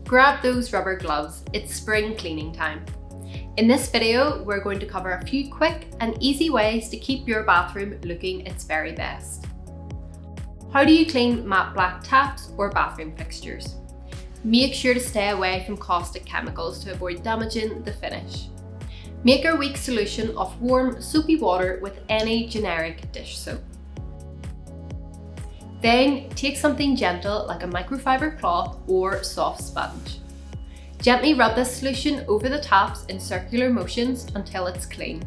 Grab those rubber gloves, it's spring cleaning time. In this video, we're going to cover a few quick and easy ways to keep your bathroom looking its very best. How do you clean matte black taps or bathroom fixtures? Make sure to stay away from caustic chemicals to avoid damaging the finish. Make a weak solution of warm, soapy water with any generic dish soap. Then take something gentle like a microfiber cloth or soft sponge. Gently rub this solution over the taps in circular motions until it's clean.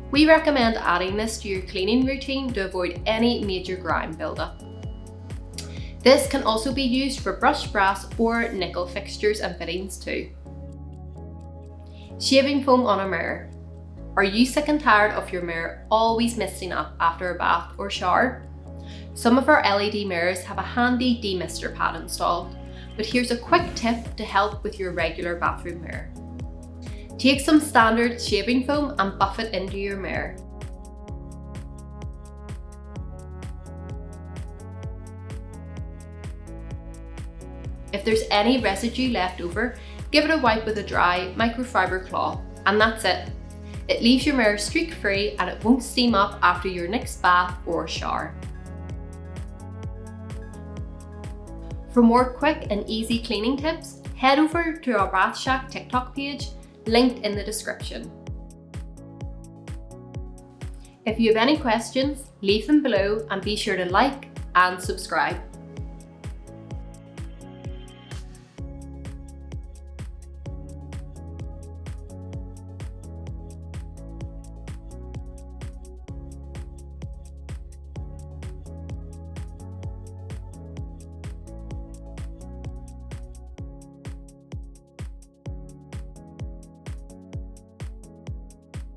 We recommend adding this to your cleaning routine to avoid any major grime buildup. This can also be used for brushed brass or nickel fixtures and fittings too. Shaving foam on a mirror. Are you sick and tired of your mirror always misting up after a bath or shower? Some of our LED mirrors have a handy demister pad installed, but here's a quick tip to help with your regular bathroom mirror. Take some standard shaving foam and buff it into your mirror. If there's any residue left over, give it a wipe with a dry microfiber cloth, and that's it. It leaves your mirror streak-free and it won't steam up after your next bath or shower. For more quick and easy cleaning tips, head over to our Bathshack TikTok page, linked in the description. If you have any questions, leave them below and be sure to like and subscribe.